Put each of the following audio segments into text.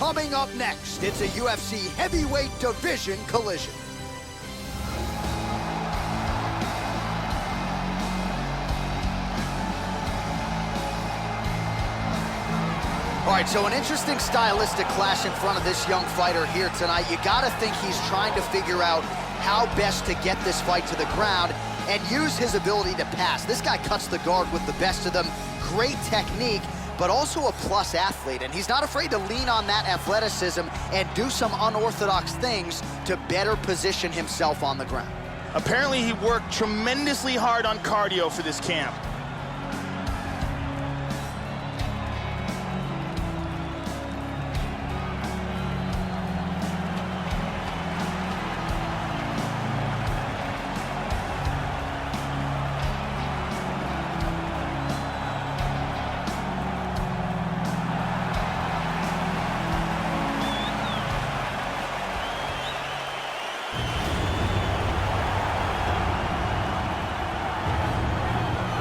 Coming up next, it's a UFC heavyweight division collision. All right, so an interesting stylistic clash in front of this young fighter here tonight. You gotta think he's trying to figure out how best to get this fight to the ground and use his ability to pass. This guy cuts the guard with the best of them. Great technique, but also a plus athlete, and he's not afraid to lean on that athleticism and do some unorthodox things to better position himself on the ground. Apparently he worked tremendously hard on cardio for this camp.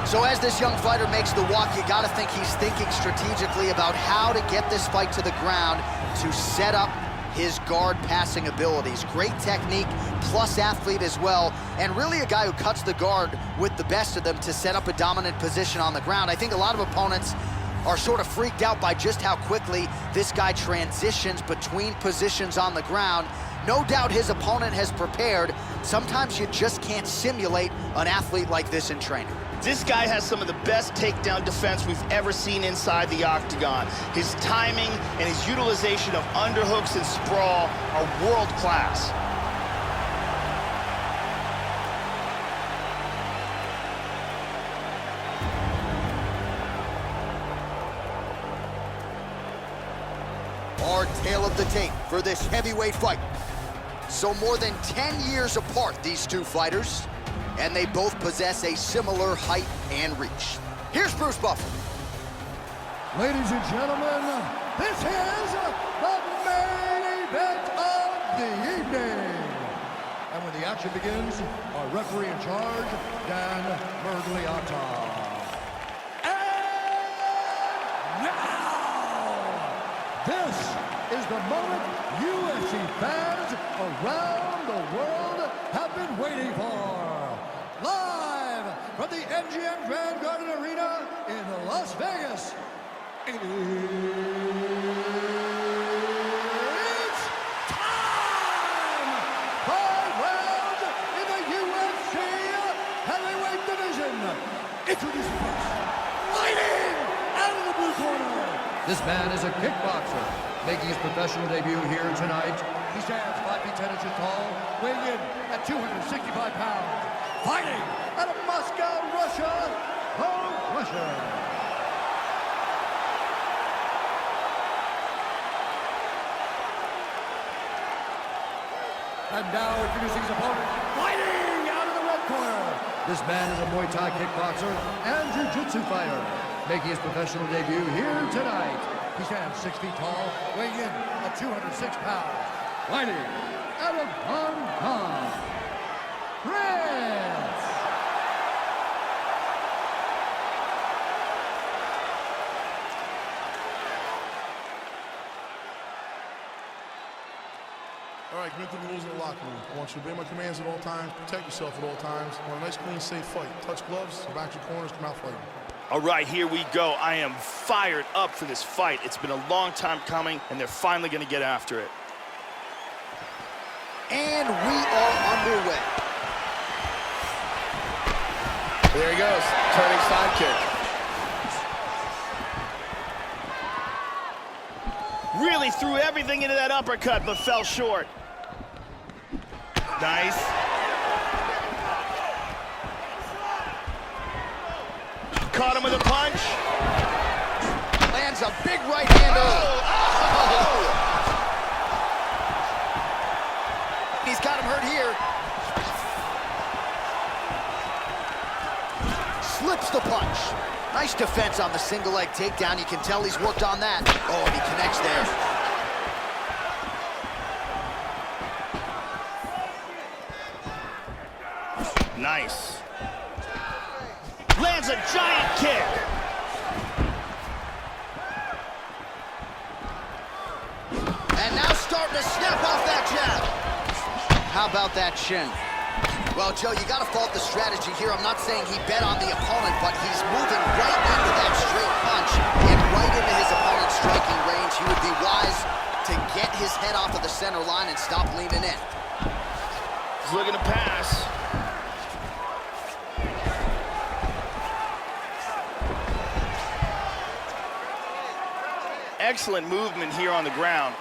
So as this young fighter makes the walk, you gotta think he's thinking strategically about how to get this fight to the ground to set up his guard passing abilities. Great technique, plus athlete as well, and really a guy who cuts the guard with the best of them to set up a dominant position on the ground. I think a lot of opponents are sort of freaked out by just how quickly this guy transitions between positions on the ground. No doubt his opponent has prepared. Sometimes you just can't simulate an athlete like this in training. This guy has some of the best takedown defense we've ever seen inside the octagon. His timing and his utilization of underhooks and sprawl are world class. Our tale of the tape for this heavyweight fight. So more than 10 years apart, these two fighters, and they both possess a similar height and reach. Here's Bruce Buffer. Ladies and gentlemen, this is the main event of the evening. And when the action begins, our referee in charge, Dan Mergliata. And now, this is the moment UFC fans around the world have been waiting for. Live from the MGM Grand Garden Arena in Las Vegas. It's time! 5 rounds in the UFC heavyweight division. Introducing first, fighting out of the blue corner. This man is a kickboxer, making his professional debut here tonight. He stands 5 feet 10 inches tall, weighing in at 265 pounds. Fighting out of Moscow, Russia, the Russian. And now introducing his opponent, fighting out of the red corner. This man is a Muay Thai kickboxer and Jiu-Jitsu fighter, making his professional debut here tonight. He stands 6 feet tall, weighing in at 206 pounds. Fighting out of Hong Kong, Prince. All right, commit to the rules in the locker room. I want you to obey my commands at all times, protect yourself at all times. I want a nice, clean, safe fight. Touch gloves, go back to your corners, come out fighting. All right, here we go. I am fired up for this fight. It's been a long time coming, and they're finally going to get after it. And we are underway. There he goes, turning sidekick. Really threw everything into that uppercut, but fell short. Nice. Caught him with a punch. Lands a big right hand. He's got him hurt here. Slips the punch. Nice defense on the single leg takedown. You can tell he's worked on that. Oh, and he connects there. Nice. Lands a giant kick. starting to snap off that jab. How about that shin? Well, Joe, you got to fault the strategy here. I'm not saying he bet on the opponent, but he's moving right into that straight punch and right into his opponent's striking range. He would be wise to get his head off of the center line and stop leaning in. He's looking to pass. Excellent movement here on the ground.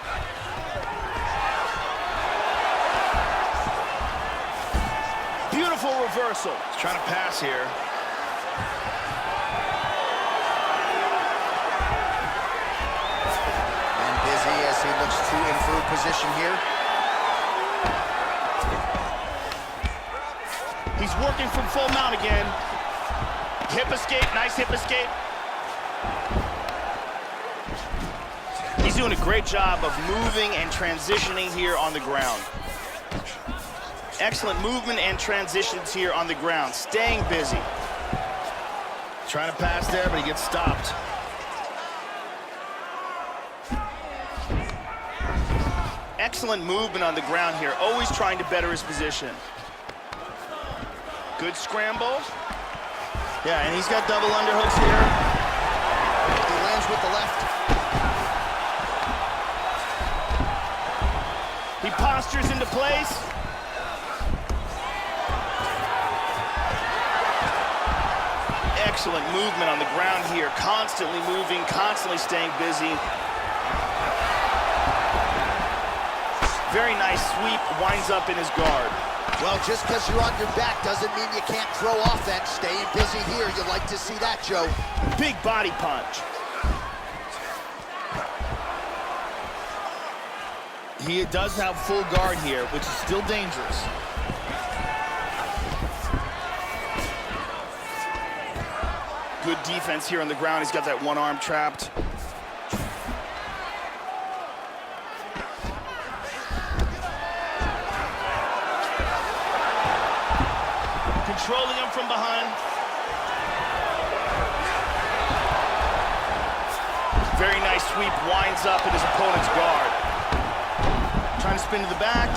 Beautiful reversal. He's trying to pass here. And busy as he looks to improve position here. He's working from full mount again. Hip escape, nice hip escape. He's doing a great job of moving and transitioning here on the ground. Excellent movement and transitions here on the ground. Staying busy. Trying to pass there, but he gets stopped. Excellent movement on the ground here. Always trying to better his position. Good scramble. Yeah, and he's got double underhooks here. He lands with the left. He postures into place. Excellent movement on the ground here. Constantly moving, constantly staying busy. Very nice sweep, winds up in his guard. Well, just because you're on your back doesn't mean you can't throw offense. Staying busy here, you like to see that, Joe. Big body punch. He does have full guard here, which is still dangerous. Good defense here on the ground. He's got that one arm trapped. Controlling him from behind. Very nice sweep, winds up in his opponent's guard. Trying to spin to the back.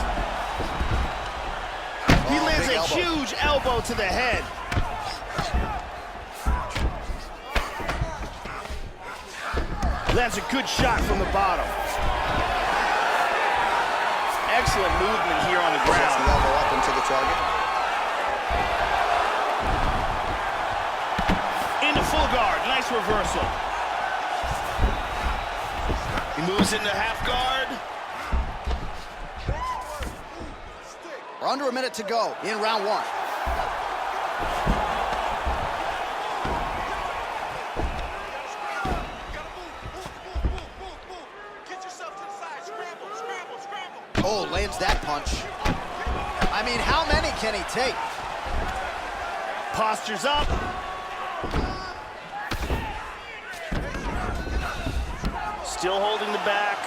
He lands a huge elbow to the head. Lands a good shot from the bottom. Excellent movement here on the ground. Gets the elbow up into the target. Into full guard, nice reversal. He moves into half guard. We're under a minute to go in round one. Oh, lands that punch. I mean, how many can he take? Postures up. Still holding the back.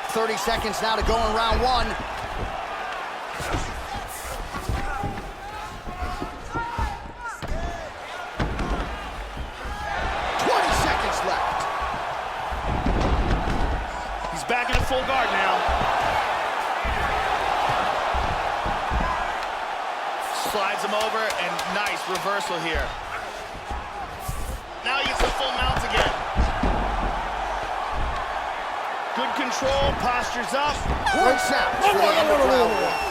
30 seconds now to go in round one. Back into full guard now. Slides him over, and nice reversal here. Now he gets the full mount again. Good control, postures up. Works out for the end of round one.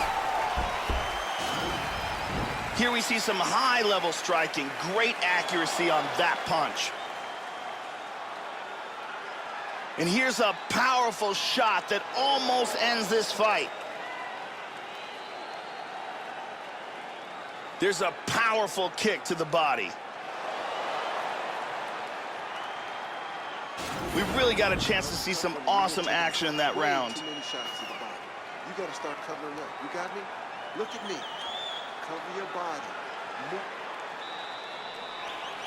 Here we see some high-level striking. Great accuracy on that punch. And here's a powerful shot that almost ends this fight. There's a powerful kick to the body. We really got a chance to see some awesome action in that round. Too many shots to the body. You got to start covering up. You got me? Look at me. Cover your body.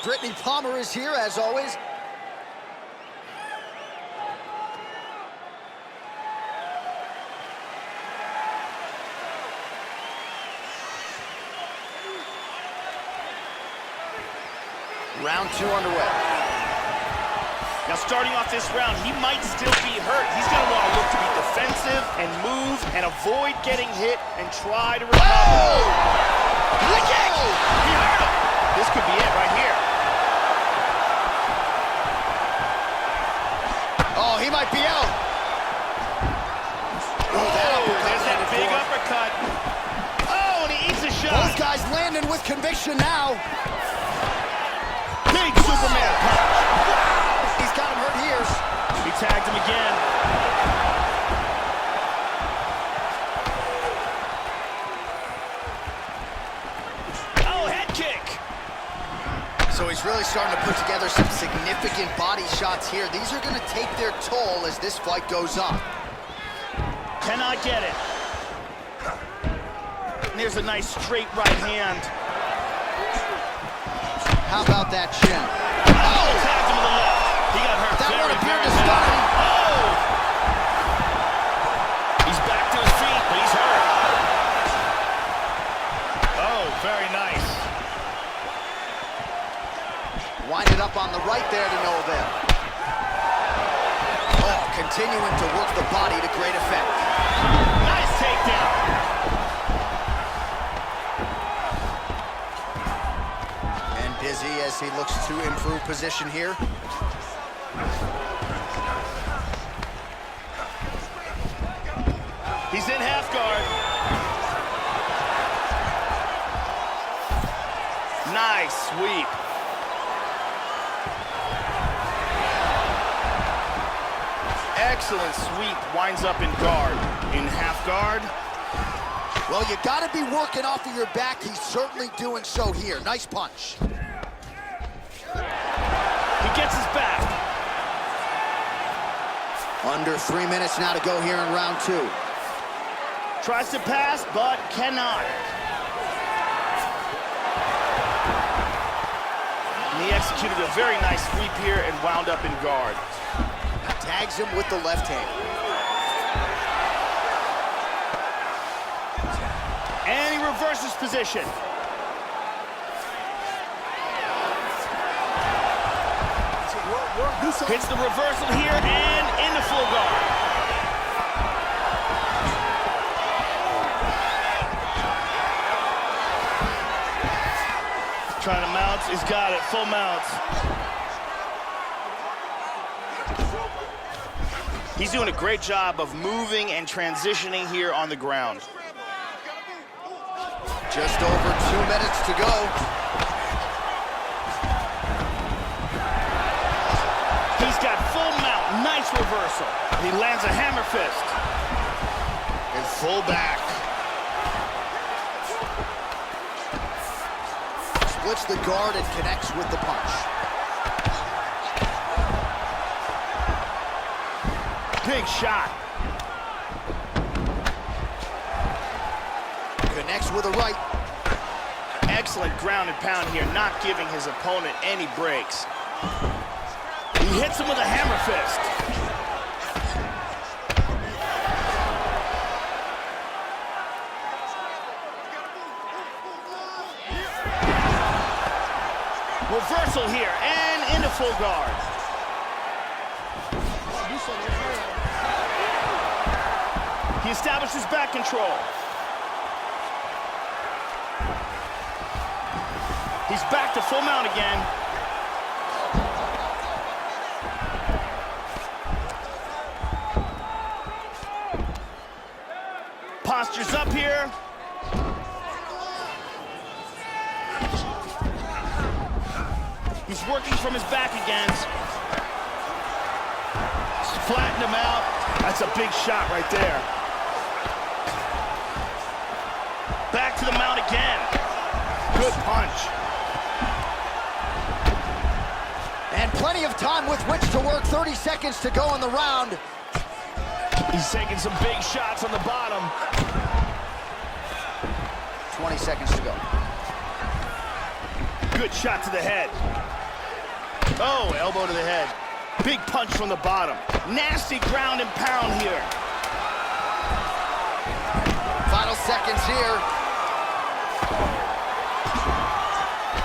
Brittany Palmer is here, as always. Round two underway. Now, starting off this round, he might still be hurt. He's going to want to look to be defensive and move and avoid getting hit and try to recover. Oh! The kick! He hurt him. This could be it right here. Oh, he might be out. Oh, there's that big uppercut. Oh, and he eats a shot. Both guys landing with conviction now. Big Superman punch. He's got him hurt here. He tagged him again. Oh, head kick. So he's really starting to put together some significant body shots here. These are going to take their toll as this fight goes on. Cannot get it. And there's a nice straight right hand. How about that chin? Oh, tagged him to the left. He got hurt. That one appeared to very stun bad. him. Oh! He's back to his feet, but he's hurt. Oh, very nice. Winded up on the right there to no avail. Oh, continuing to work the body to great effect. Nice takedown. And busy as he looks to improve position here. He's in half guard. Nice sweep. Excellent sweep. Winds up in guard. In half guard. Well, you got to be working off of your back. He's certainly doing so here. Nice punch. He gets his back. Under 3 minutes now to go here in round 2. Tries to pass, but cannot. And he executed a very nice sweep here and wound up in guard. Tags him with the left hand. And he reverses position. Hits the reversal here and into full guard. Trying to mount, he's got it, full mounts. He's doing a great job of moving and transitioning here on the ground. Just over 2 minutes to go. He's got full mount, nice reversal. He lands a hammer fist. And full back. Splits the guard and connects with the punch. Big shot. Connects with a right. Excellent ground and pound here, not giving his opponent any breaks. He hits him with a hammer fist. Reversal here and into full guard. He establishes back control. He's back to full mount again. Postures up here. He's working from his back again. Flattened him out. That's a big shot right there. Back to the mount again. Good punch. And plenty of time with which to work. 30 seconds to go in the round. He's taking some big shots on the bottom. 20 seconds to go. Good shot to the head. Oh, elbow to the head. Big punch from the bottom. Nasty ground and pound here. Final seconds here.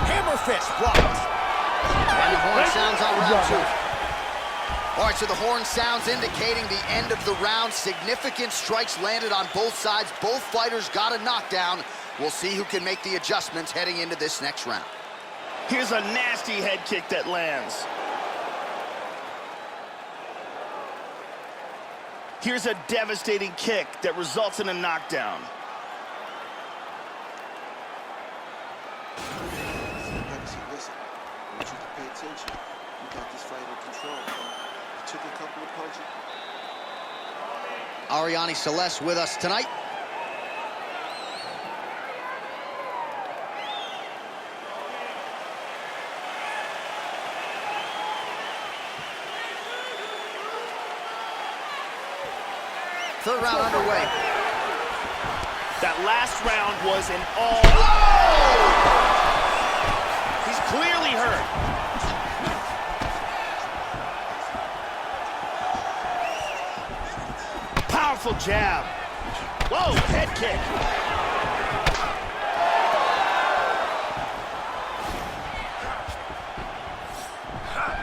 Hammer fist blocked. And the horn sounds on round 2. All right, so the horn sounds indicating the end of the round. Significant strikes landed on both sides. Both fighters got a knockdown. We'll see who can make the adjustments heading into this next round. Here's a nasty head kick that lands. Here's a devastating kick that results in a knockdown. Listen, I want you to pay attention. You got this fight in control. You took a couple of punches. Ariane Celeste with us tonight. Third round underway. That last round was an all. He's clearly hurt. Powerful jab. Whoa, head kick.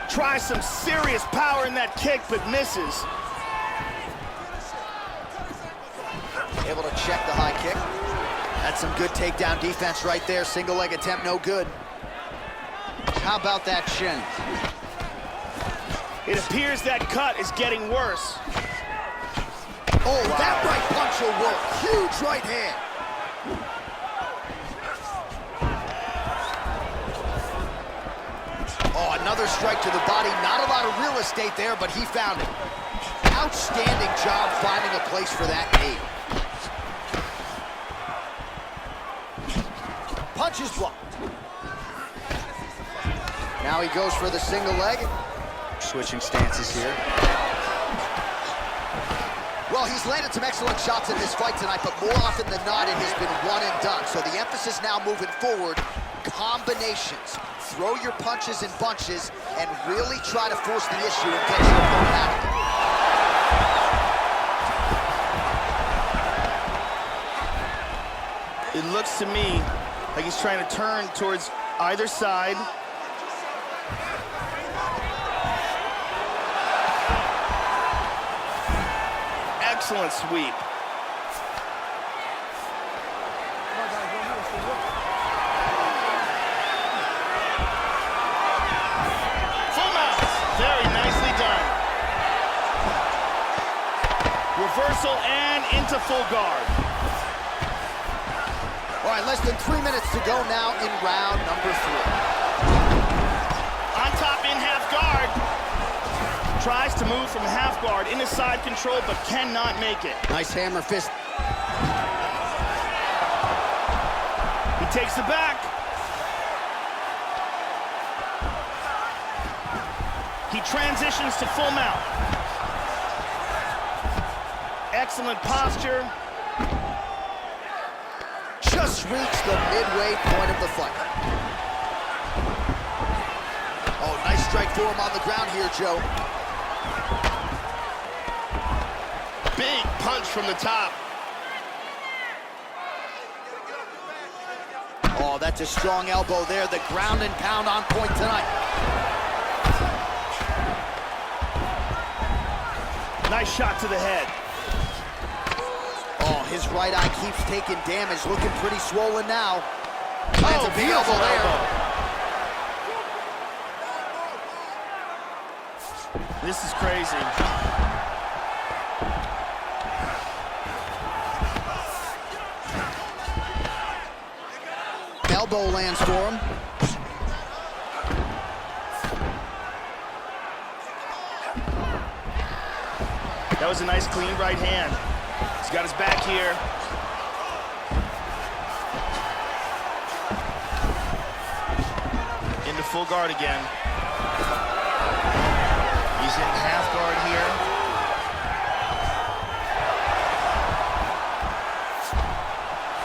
Tries some serious power in that kick, but misses. Able to check the high kick. That's some good takedown defense right there. Single leg attempt, no good. How about that shin? It appears that cut is getting worse. Oh, wow. That right punch will work. Huge right hand. Oh, another strike to the body. Not a lot of real estate there, but he found it. Outstanding job finding a place for that knee. Punch is blocked. Now he goes for the single leg. Switching stances here. Well, he's landed some excellent shots in this fight tonight, but more often than not, it has been one and done. So the emphasis now moving forward, combinations. Throw your punches in bunches and really try to force the issue and get your opponent out of it. It looks to me like he's trying to turn towards either side. Excellent sweep. Full mount. Very nicely done. Reversal and into full guard. All right, less than 3 minutes to go now in round number 3. On top in half guard. Tries to move from half guard into side control, but cannot make it. Nice hammer fist. He takes it back. He transitions to full mount. Excellent posture. Just reached the midway point of the fight. Oh, nice strike for him on the ground here, Joe. Big punch from the top. Oh, that's a strong elbow there. The ground and pound on point tonight. Nice shot to the head. Oh, his right eye keeps taking damage. Looking pretty swollen now. Lands a big elbow there. This is crazy. Elbow lands for him. That was a nice clean right hand. He's got his back here. Into full guard again. He's in half guard here.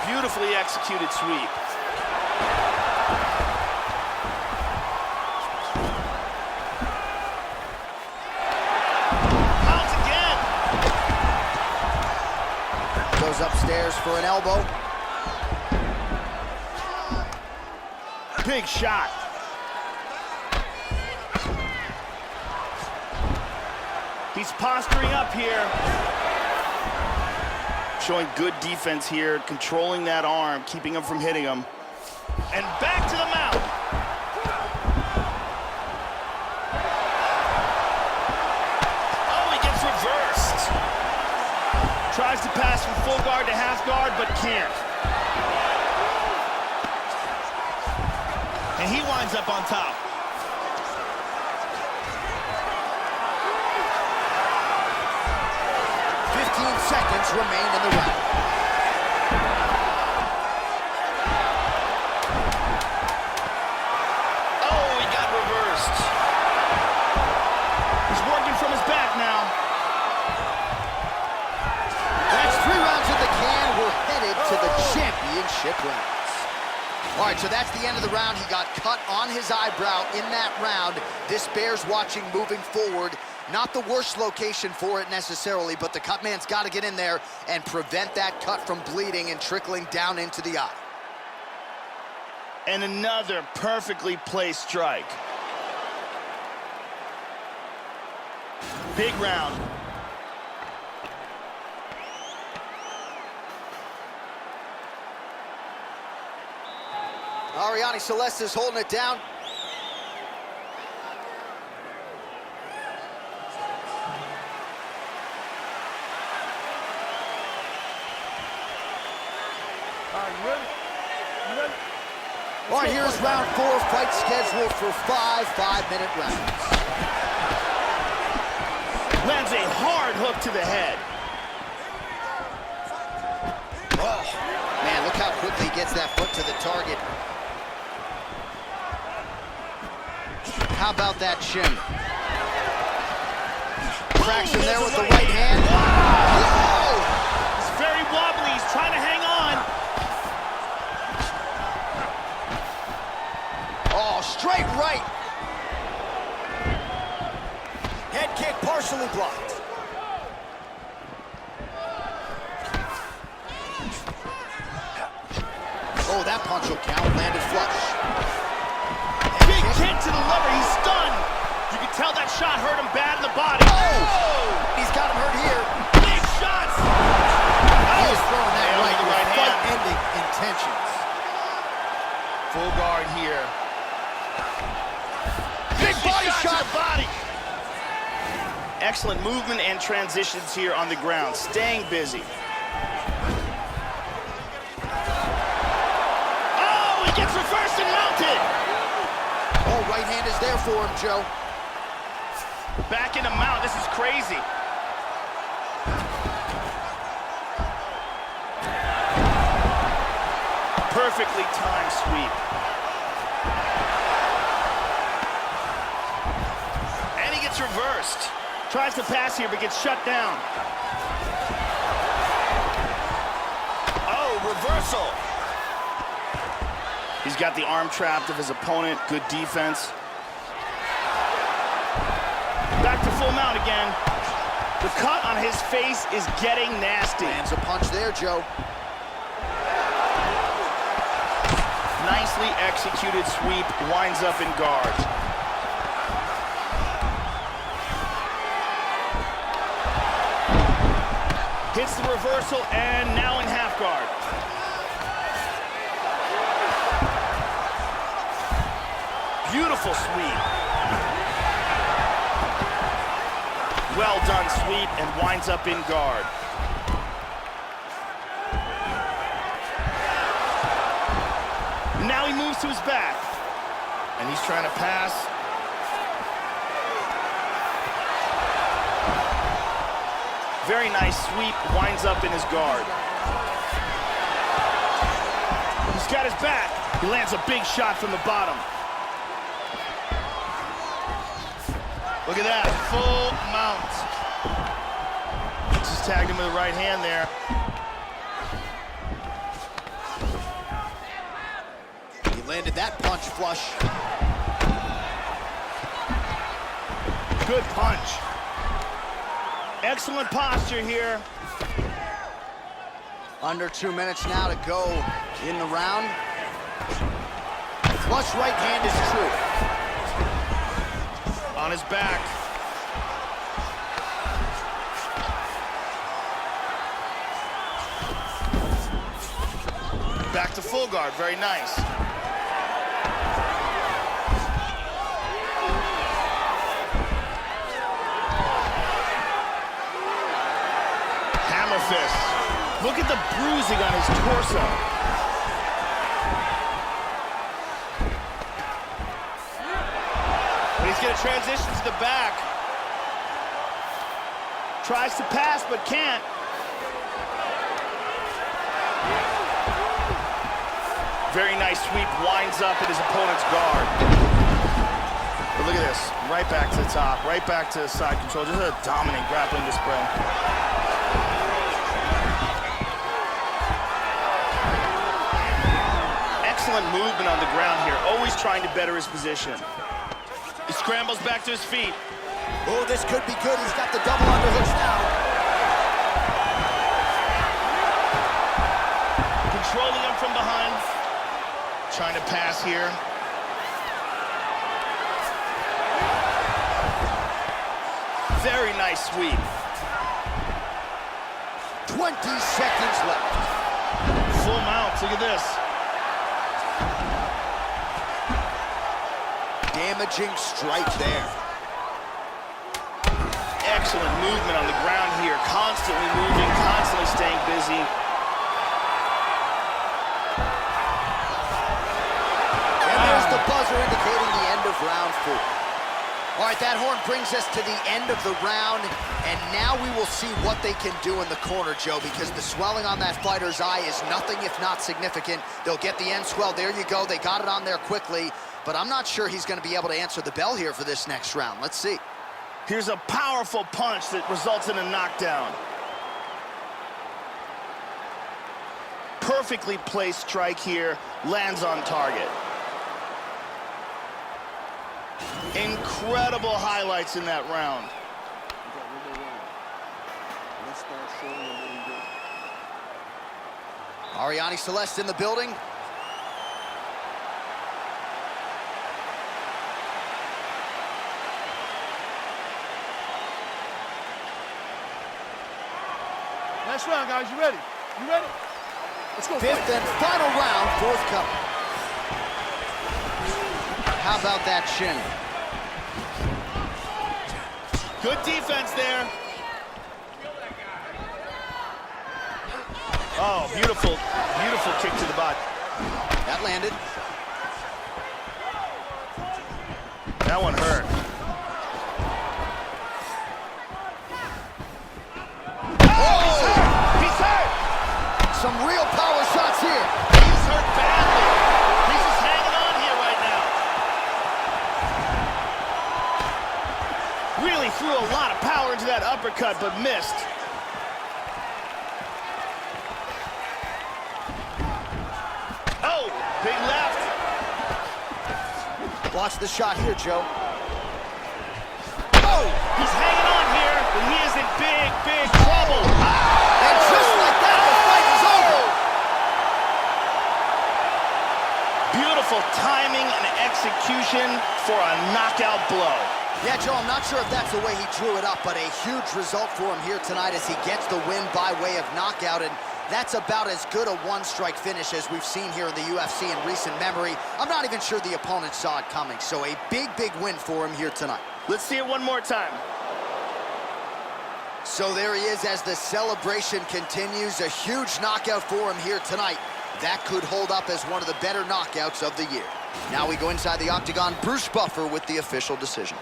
Beautifully executed sweep. Pounds again. Goes upstairs for an elbow. Big shot. He's posturing up here. Showing good defense here, controlling that arm, keeping him from hitting him. And back to the mount. Oh, he gets reversed. Tries to pass from full guard to half guard, but can't. And he winds up on top. Seconds remain in the round. Oh, he got reversed. He's working from his back now. That's 3 rounds in the can. We're headed to the championship rounds. All right, so that's the end of the round. He got cut on his eyebrow in that round. This bears watching moving forward. Not the worst location for it necessarily, but the cut man's got to get in there and prevent that cut from bleeding and trickling down into the eye. And another perfectly placed strike. Big round. Ariane Celeste is holding it down. All right, here's round 4, fight scheduled for 5 5-minute rounds. Lands a hard hook to the head. Oh, man, look how quickly he gets that foot to the target. How about that shin? Cracks him there with the right hand. Whoa! He's very wobbly. He's trying to hang on. Oh, straight right. Head kick partially blocked. Oh, that punch will count. Landed flush. Big kick to the lever. He's stunned. You can tell that shot hurt him bad in the body. Oh! He's got him hurt here. Big shots. He is throwing that Nailed right the with right hand. fight-ending intentions. Full guard here. Big body shot. To the body. Excellent movement and transitions here on the ground. Staying busy. Oh, he gets reversed and mounted. Oh, right hand is there for him, Joe. Back in the mount. This is crazy. Perfectly timed sweep. And he gets reversed. Tries to pass here, but gets shut down. Oh, reversal. He's got the arm trapped of his opponent. Good defense. Back to full mount again. The cut on his face is getting nasty. Lands a punch there, Joe. Nicely executed sweep, winds up in guard. Hits the reversal and now in half guard. Beautiful sweep. Well done sweep and winds up in guard. Now he moves to his back. And he's trying to pass. Very nice sweep, winds up in his guard. He's got his back. He lands a big shot from the bottom. Look at that, full mount. Just tagged him with the right hand there. He landed that punch flush. Good punch. Excellent posture here. Under 2 minutes now to go in the round. Flush right hand is true. On his back. back to full guard. Very nice. Hammer fist. Look at the bruising on his torso. And he's going to transition to the back. Tries to pass, but can't. Very nice sweep, winds up at his opponent's guard. But look at this, right back to the top, right back to side control. Just a dominant grappling display. Excellent movement on the ground here, always trying to better his position. He scrambles back to his feet. Oh, this could be good. He's got the double underhooks now. Controlling him from behind. Trying to pass here. Very nice sweep. 20 seconds left. Full mount, look at this. Damaging strike there. Excellent movement on the ground here. Constantly moving, constantly staying busy. And there's the buzzer indicating the end of round 4. All right, that horn brings us to the end of the round, and now we will see what they can do in the corner, Joe, because the swelling on that fighter's eye is nothing if not significant. They'll get the end swell. There you go. They got it on there quickly, but I'm not sure he's going to be able to answer the bell here for this next round. Let's see. Here's a powerful punch that results in a knockdown. Perfectly placed strike here, lands on target. Incredible highlights in that round. We got one more round. Let's start showing them what we do. Ariane Celeste in the building. Last round, guys. You ready? You ready? Let's go. Fifth and final round, forthcoming. How about that shin? Good defense there. Oh, beautiful, beautiful kick to the butt. That landed. That one hurt. Oh, he's hurt! He's hurt! Some real power shots here. He's hurt badly. He's just hanging on here right now. Really threw a lot of power into that uppercut, but missed. Oh, big left. Watch the shot here, Joe. Oh, he's hanging on here, but he is in big, big trouble. And just like that, the fight is over. Beautiful timing and execution for a knockout blow. Yeah, Joe, I'm not sure if that's the way he drew it up, but a huge result for him here tonight as he gets the win by way of knockout, and that's about as good a one-strike finish as we've seen here in the UFC in recent memory. I'm not even sure the opponent saw it coming, so a big, big win for him here tonight. Let's see it one more time. So there he is as the celebration continues. A huge knockout for him here tonight. That could hold up as one of the better knockouts of the year. Now we go inside the octagon. Bruce Buffer with the official decision.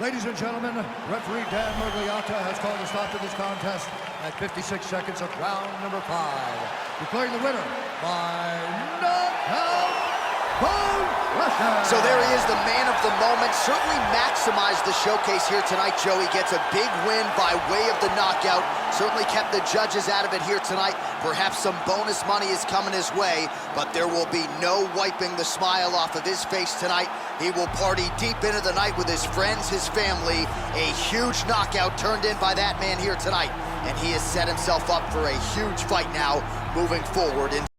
Ladies and gentlemen, referee Dan Murgliata has called a stop to this contest at 56 seconds of round number 5. Declaring the winner by knockout, bone crusher. So there he is, the man of the moment. Certainly maximized the showcase here tonight, Joe. He gets a big win by way of the knockout. Certainly kept the judges out of it here tonight. Perhaps some bonus money is coming his way, but there will be no wiping the smile off of his face tonight. He will party deep into the night with his friends, his family. A huge knockout turned in by that man here tonight. And he has set himself up for a huge fight now moving forward.